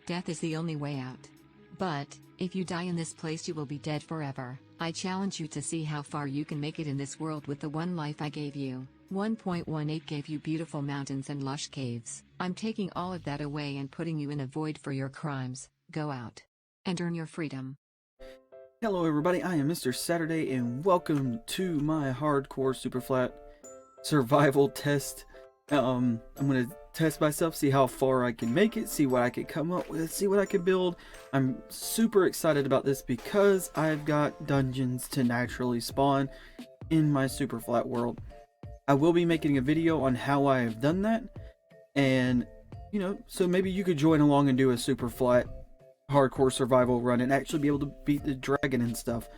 Death is the only way out. But, if you die in this place you will be dead forever. I challenge you to see how far you can make it in this world with the one life I gave you. 1.18 gave you beautiful mountains and lush caves. I'm taking all of that away and putting you in a void for your crimes. Go out and earn your freedom. Hello everybody, I am Mr. Saturday and welcome to my hardcore Superflat survival test. I'm gonna test myself, see how far I can make it, see what I can come up with, see what I can build. I'm super excited about this because I've got dungeons to naturally spawn in my Superflat world. I will be making a video on how I have done that, and you know, so maybe you could join along and do a Superflat hardcore survival run and actually be able to beat the dragon and stuff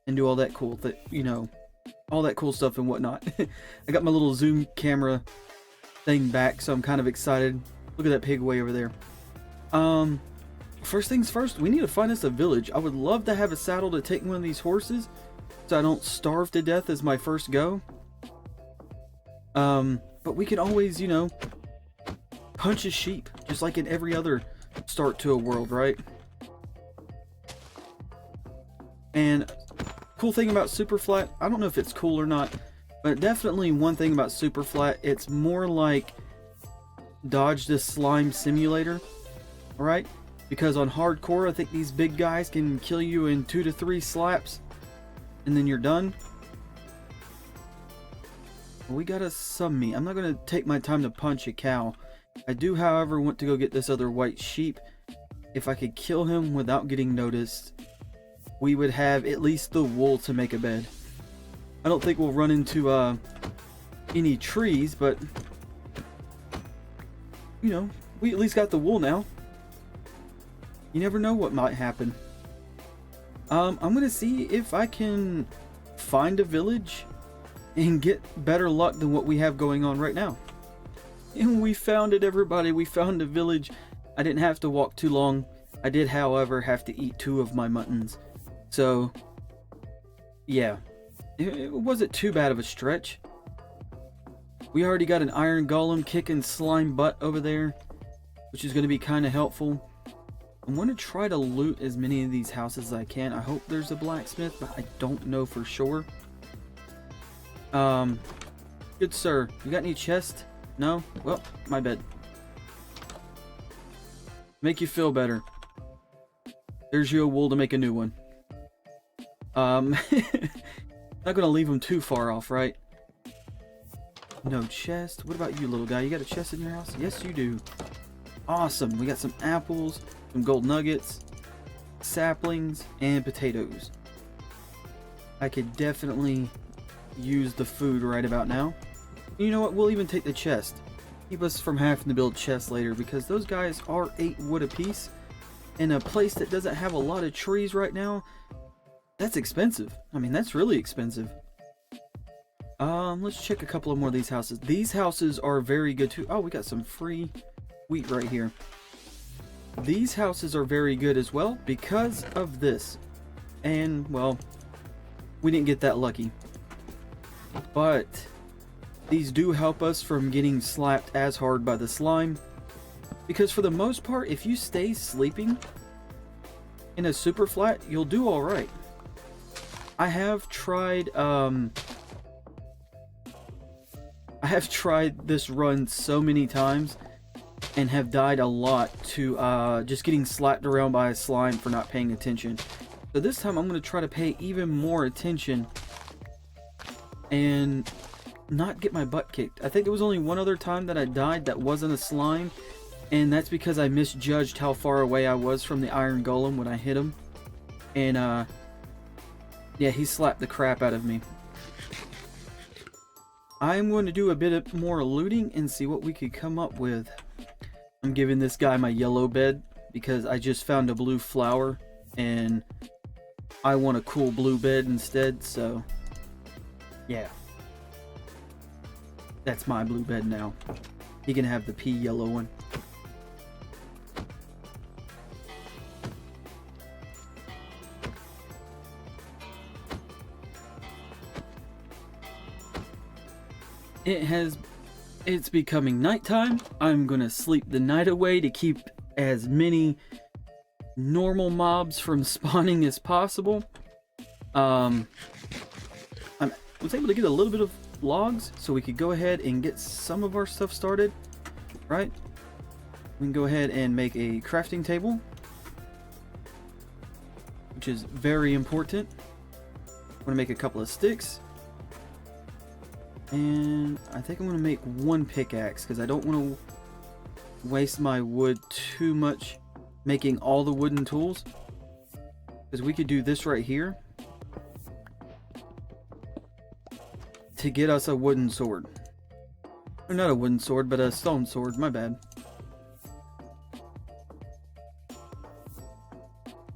and do all that cool all that cool stuff and whatnot. I got my little zoom camera thing back, so I'm kind of excited. Look at that pig way over there. First things first, we need to find us a village. I would love to have a saddle to take one of these horses so I don't starve to death as my first go. But we can always, you know, punch a sheep just like in every other start to a world, right? And cool thing about Superflat, I don't know if it's cool or not, but definitely one thing about Superflat, it's more like Dodge the Slime Simulator, alright? Because on hardcore, I think these big guys can kill you in 2 to 3 slaps, and then you're done. We gotta sum me. I'm not gonna take my time to punch a cow. I do, however, want to go get this other white sheep. If I could kill him without getting noticed, we would have at least the wool to make a bed. I don't think we'll run into any trees, but you know, we at least got the wool now. You never know what might happen. I'm gonna see if I can find a village and get better luck than what we have going on right now. And we found it, everybody. We found a village. I didn't have to walk too long. I did, however, have to eat 2 of my muttons. So, yeah. It wasn't too bad of a stretch. We already got an iron golem kicking slime butt over there, which is going to be kind of helpful. I'm going to try to loot as many of these houses as I can. I hope there's a blacksmith, but I don't know for sure. Good sir, you got any chest? No? Well, my bad. Make you feel better. There's your wool to make a new one. Not gonna leave them too far off, right? No chest. What about you, little guy? You got a chest in your house? Yes, you do. Awesome. We got some apples, some gold nuggets, saplings, and potatoes. I could definitely use the food right about now. You know what? We'll even take the chest. Keep us from having to build chests later, because those guys are 8 wood apiece. In a place that doesn't have a lot of trees right now, that's expensive. I mean, that's really expensive. Let's check a couple of more of these houses. These houses are very good too. Oh, we got some free wheat right here. These houses are very good as well because of this. And, well, we didn't get that lucky. But these do help us from getting slapped as hard by the slime. Because for the most part, if you stay sleeping in a Superflat, you'll do alright. I have tried this run so many times and have died a lot to just getting slapped around by a slime for not paying attention. So this time I'm going to try to pay even more attention and not get my butt kicked. I think there was only one other time that I died that wasn't a slime, and that's because I misjudged how far away I was from the iron golem when I hit him. And yeah, he slapped the crap out of me. I'm going to do a bit more looting and see what we could come up with. I'm giving this guy my yellow bed because I just found a blue flower and I want a cool blue bed instead, so yeah. That's my blue bed now. He can have the pea yellow one. It's becoming nighttime. I'm gonna sleep the night away to keep as many normal mobs from spawning as possible. I was able to get a little bit of logs, so we could go ahead and get some of our stuff started, right? We can go ahead and make a crafting table, which is very important. I'm going to make a couple of sticks, and I think I'm going to make one pickaxe because I don't want to waste my wood too much making all the wooden tools, because we could do this right here to get us a wooden sword. Or not a wooden sword, but a stone sword, my bad.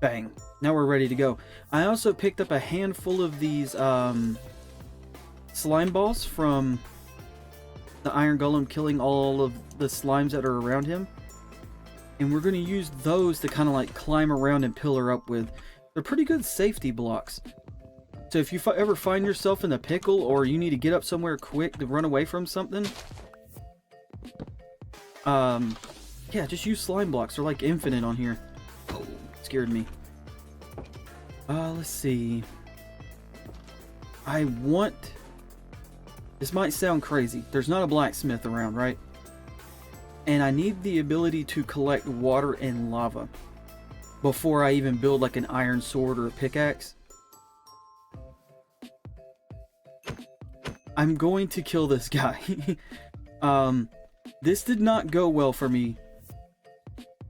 Bang. Now we're ready to go. I also picked up a handful of these slime balls from the iron golem killing all of the slimes that are around him. And we're going to use those to kind of like climb around and pillar up with. They're pretty good safety blocks. So if you ever find yourself in a pickle, or you need to get up somewhere quick to run away from something, yeah, just use slime blocks. They're like infinite on here. Oh, scared me. Let's see. This might sound crazy. There's not a blacksmith around, right? And I need the ability to collect water and lava before I even build like an iron sword or a pickaxe. I'm going to kill this guy. This did not go well for me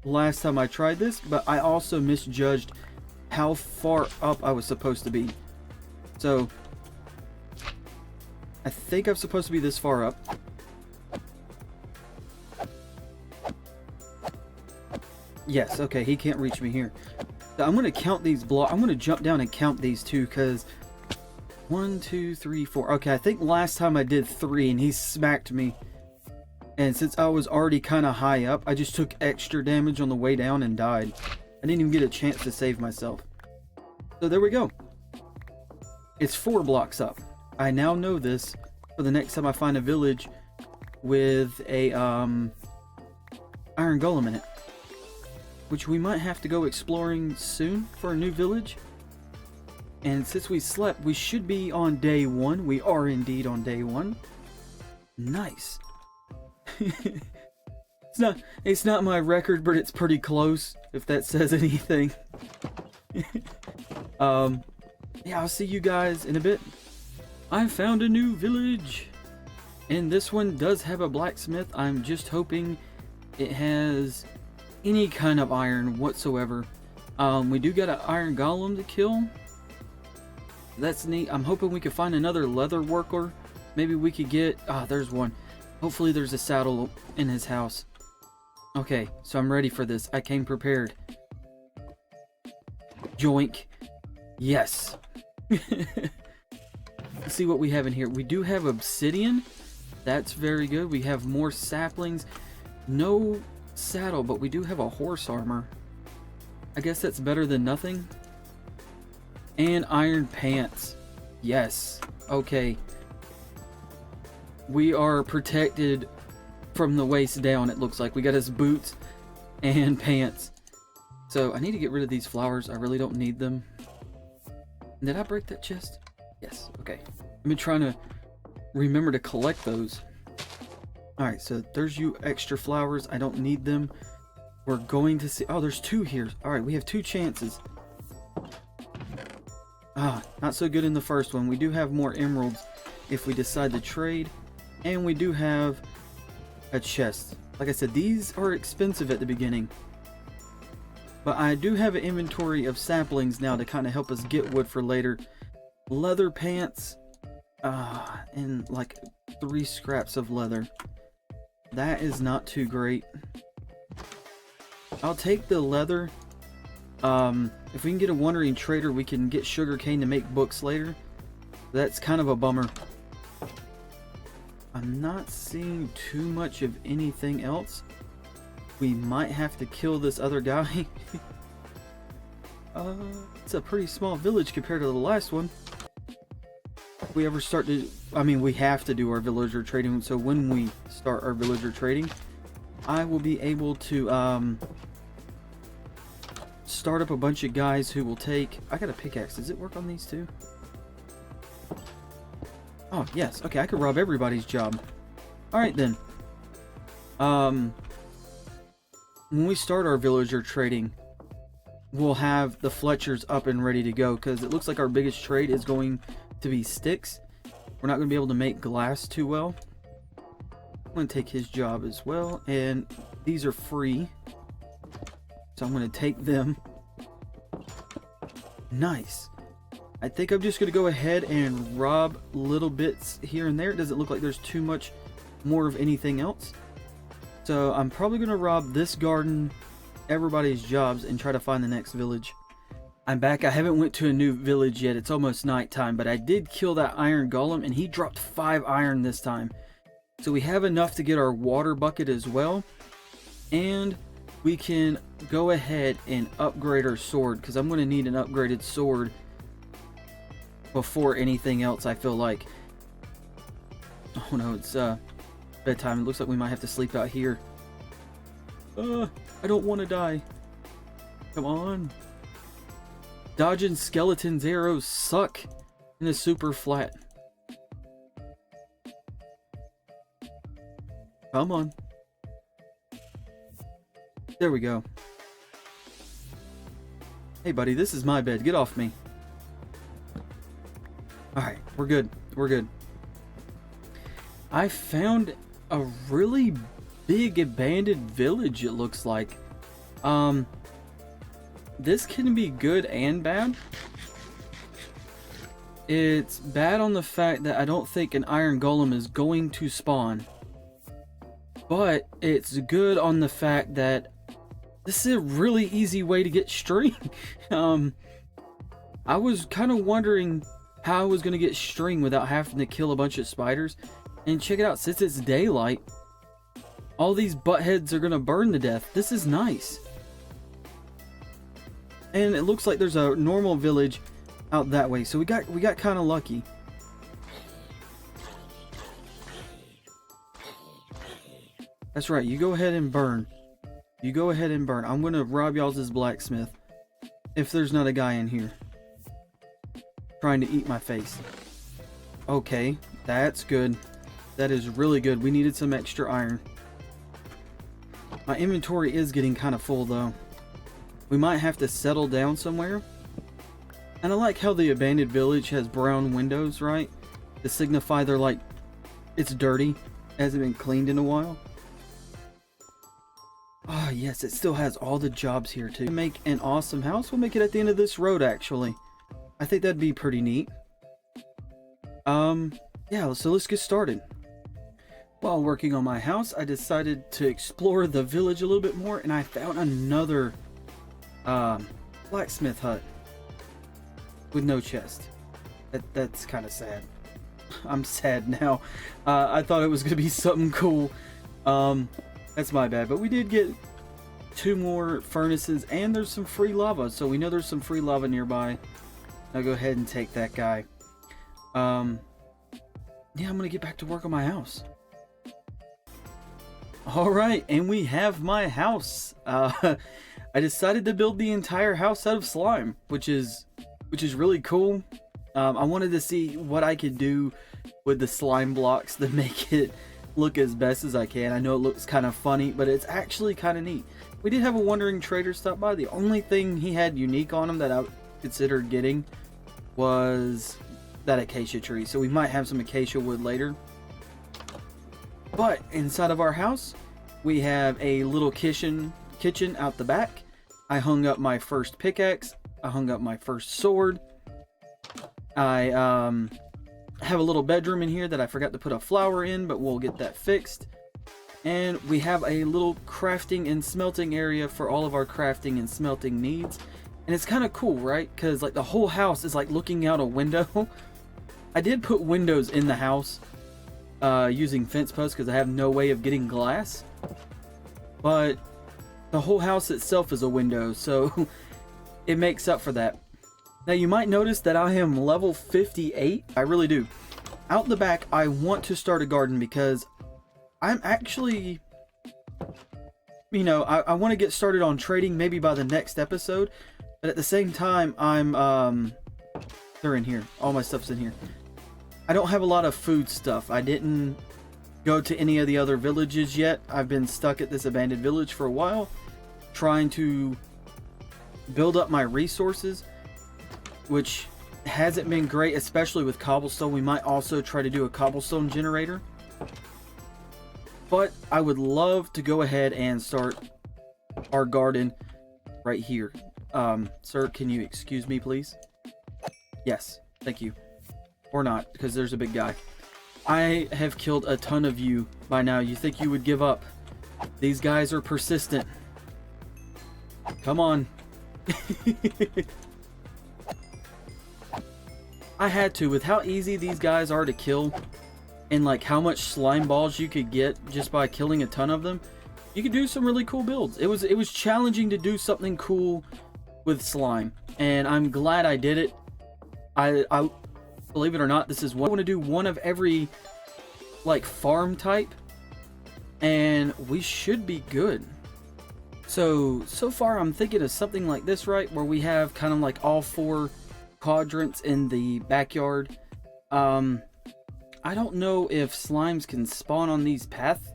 last time I tried this, but I also misjudged how far up I was supposed to be. So I think I'm supposed to be this far up. Yes, okay, he can't reach me here. So I'm going to count these blocks. I'm going to jump down and count these two, because 1, 2, 3, 4. Okay, I think last time I did 3 and he smacked me. And since I was already kind of high up, I just took extra damage on the way down and died. I didn't even get a chance to save myself. So there we go. It's 4 blocks up. I now know this for the next time I find a village with a iron golem in it. Which we might have to go exploring soon for a new village. And since we slept, we should be on day 1. We are indeed on day 1. Nice. It's not my record, but it's pretty close, if that says anything. Yeah, I'll see you guys in a bit. I found a new village, and this one does have a blacksmith. I'm just hoping it has any kind of iron whatsoever. We do got an iron golem to kill. That's neat. I'm hoping we can find another leather worker. Maybe we could get... there's one. Hopefully there's a saddle in his house. Okay, so I'm ready for this. I came prepared. Joink. Yes. Let's see what we have in here. We do have obsidian. That's very good. We have more saplings. No saddle, but we do have a horse armor. I guess that's better than nothing. And iron pants. Yes. Okay. We are protected from the waist down, it looks like. We got us boots and pants. So I need to get rid of these flowers. I really don't need them. Did I break that chest? Yes. Okay. I've been trying to remember to collect those. Alright, so there's you extra flowers. I don't need them. We're going to see... Oh, there's 2 here. Alright, we have 2 chances. Not so good in the first one. We do have more emeralds if we decide to trade. And we do have a chest. Like I said, these are expensive at the beginning. But I do have an inventory of saplings now to kind of help us get wood for later. Leather pants. And like 3 scraps of leather. That is not too great. I'll take the leather. If we can get a wandering trader, we can get sugarcane to make books later. That's kind of a bummer. I'm not seeing too much of anything else. We might have to kill this other guy. It's a pretty small village compared to the last one. If we ever start to... I mean, we have to do our villager trading, so when we start our villager trading, I will be able to start up a bunch of guys who will take... I got a pickaxe. Does it work on these too? Oh, yes. Okay, I could rob everybody's job. Alright then. When we start our villager trading, we'll have the Fletchers up and ready to go, because it looks like our biggest trade is going to be sticks. We're not going to be able to make glass too well. I'm going to take his job as well, and these are free, so I'm going to take them. Nice. I think I'm just going to go ahead and rob little bits here and there. It doesn't look like there's too much more of anything else. So I'm probably going to rob this garden, everybody's jobs, and try to find the next village. I'm back. I haven't went to a new village yet. It's almost nighttime, but I did kill that iron golem, and he dropped 5 iron this time. So we have enough to get our water bucket as well, and we can go ahead and upgrade our sword, because I'm going to need an upgraded sword before anything else, I feel like. Oh no, it's bedtime. It looks like we might have to sleep out here. I don't want to die. Come on. Dodging skeletons' arrows suck in the super flat. Come on. There we go. Hey buddy, this is my bed. Get off me. Alright, we're good. We're good. I found a really big abandoned village, it looks like. This can be good and bad. It's bad on the fact that I don't think an iron golem is going to spawn. But it's good on the fact that this is a really easy way to get string. I was kind of wondering how I was going to get string without having to kill a bunch of spiders. And check it out, since it's daylight, all these buttheads are going to burn to death. This is nice. And it looks like there's a normal village out that way, so we got kind of lucky. That's right, you go ahead and burn. You go ahead and burn. I'm gonna rob y'all's blacksmith, if there's not a guy in here trying to eat my face. Okay, that's good. That is really good. We needed some extra iron. My inventory is getting kind of full though. We might have to settle down somewhere. And I like how the abandoned village has brown windows, right? To signify they're like, it's dirty, hasn't been cleaned in a while. Ah, yes, it still has all the jobs here too. To make an awesome house, we'll make it at the end of this road actually. I think that'd be pretty neat. Yeah, so let's get started. While working on my house, I decided to explore the village a little bit more, and I found another blacksmith hut with no chest. That's kind of sad. I'm sad now. I thought it was gonna be something cool. That's my bad, but we did get 2 more furnaces, and there's some free lava, so we know there's some free lava nearby. I'll go ahead and take that guy. Yeah, I'm gonna get back to work on my house. Alright, and we have my house. I decided to build the entire house out of slime, which is really cool. I wanted to see what I could do with the slime blocks to make it look as best as I can. I know it looks kind of funny, but it's actually kind of neat. We did have a wandering trader stop by. The only thing he had unique on him that I considered getting was that acacia tree, so we might have some acacia wood later. But inside of our house, we have a little kitchen out the back. I hung up my first pickaxe. I hung up my first sword. I have a little bedroom in here that I forgot to put a flower in, but we'll get that fixed. And we have a little crafting and smelting area for all of our crafting and smelting needs. And it's kind of cool, right? Because like the whole house is like looking out a window. I did put windows in the house using fence posts because I have no way of getting glass. But the whole house itself is a window, so it makes up for that. Now you might notice that I am level 58. I really do. Out the back, I want to start a garden because I'm actually you know, I want to get started on trading maybe by the next episode, but at the same time, they're in here. All my stuff's in here. I don't have a lot of food stuff. I didn't go to any of the other villages yet. I've been stuck at this abandoned village for a while, trying to build up my resources, which hasn't been great, especially with cobblestone. We might also try to do a cobblestone generator. But I would love to go ahead and start our garden right here. Sir, can you excuse me, please? Yes, thank you. Or not, because there's a big guy. I have killed a ton of you by now. You think you would give up? These guys are persistent. Come on. I had to, with how easy these guys are to kill, and like how much slime balls you could get just by killing a ton of them. You could do some really cool builds. It was challenging to do something cool with slime, and I'm glad I did it. I believe it or not, this is what I want to do, one of every like farm type, and we should be good. So far I'm thinking of something like this, right, where we have kind of like all 4 quadrants in the backyard. I don't know if slimes can spawn on these path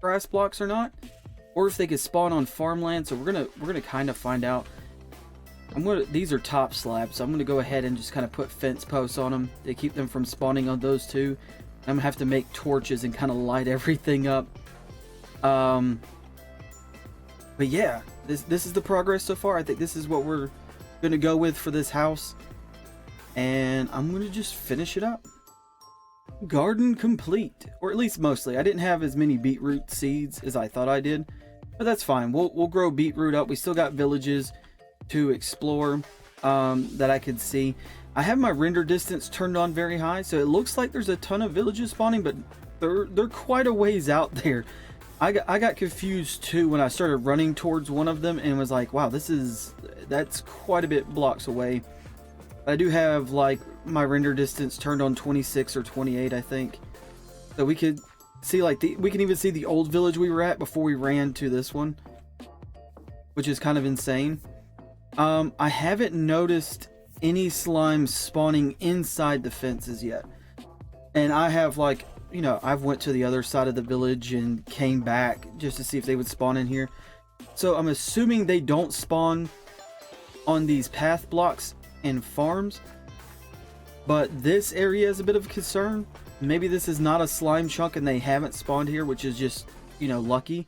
grass blocks or not, or if they could spawn on farmland. So we're gonna kind of find out. These are top slabs, so I'm gonna go ahead and just kind of put fence posts on them to keep them from spawning on those two. I'm gonna have to make torches and kind of light everything up. But yeah, this is the progress so far. I think this is what we're gonna go with for this house, and I'm gonna just finish it up. Garden complete, or at least mostly. I didn't have as many beetroot seeds as I thought I did, but that's fine. We'll grow beetroot up. We still got villages to explore that I could see. I have my render distance turned on very high, so it looks like there's a ton of villages spawning, but they're quite a ways out there. I got confused too when I started running towards one of them and was like, wow, that's quite a bit blocks away. I do have like my render distance turned on 26 or 28, I think, so we could see like we can even see the old village we were at before we ran to this one, which is kind of insane. I haven't noticed any slimes spawning inside the fences yet, and I have, like, you know, I've went to the other side of the village and came back just to see if they would spawn in here. So I'm assuming they don't spawn on these path blocks and farms, but this area is a bit of a concern. Maybe this is not a slime chunk and they haven't spawned here, which is just, you know, lucky.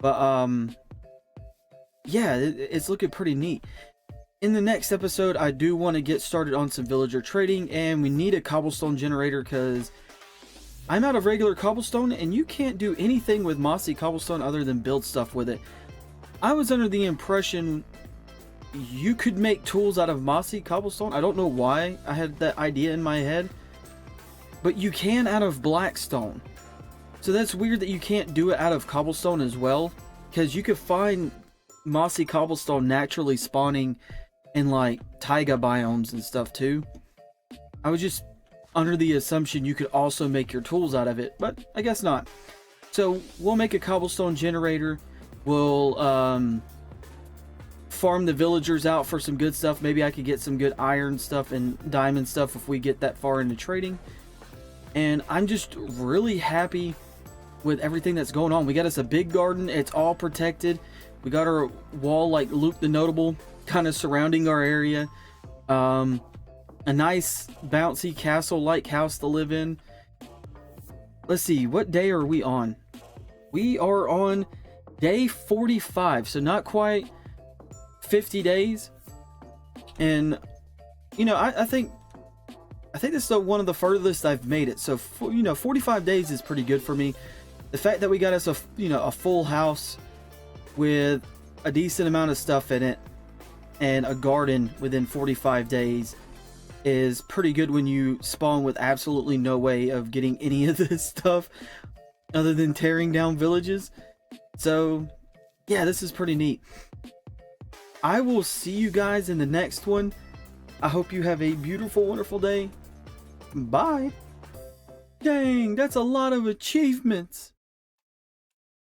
But yeah, it's looking pretty neat. In the next episode, I do want to get started on some villager trading, and we need a cobblestone generator because I'm out of regular cobblestone, and you can't do anything with mossy cobblestone other than build stuff with it. I was under the impression you could make tools out of mossy cobblestone. I don't know why I had that idea in my head, but you can out of blackstone. So that's weird that you can't do it out of cobblestone as well, because you could find mossy cobblestone naturally spawning in like taiga biomes and stuff too. I was just under the assumption you could also make your tools out of it, but I guess not. So we'll make a cobblestone generator. We'll farm the villagers out for some good stuff. Maybe I could get some good iron stuff and diamond stuff if we get that far into trading. And I'm just really happy with everything that's going on. We got us a big garden. It's all protected. We got our wall like Luke the Notable kind of surrounding our area. A nice bouncy castle-like house to live in. Let's see, what day are we on? We are on day 45, so not quite 50 days. And you know, I think this is one of the furthest I've made it. So you know, 45 days is pretty good for me. The fact that we got us a full house with a decent amount of stuff in it and a garden within 45 days is pretty good when you spawn with absolutely no way of getting any of this stuff other than tearing down villages. So yeah, this is pretty neat. I will see you guys in the next one. I hope you have a beautiful, wonderful day. Bye. Dang, that's a lot of achievements.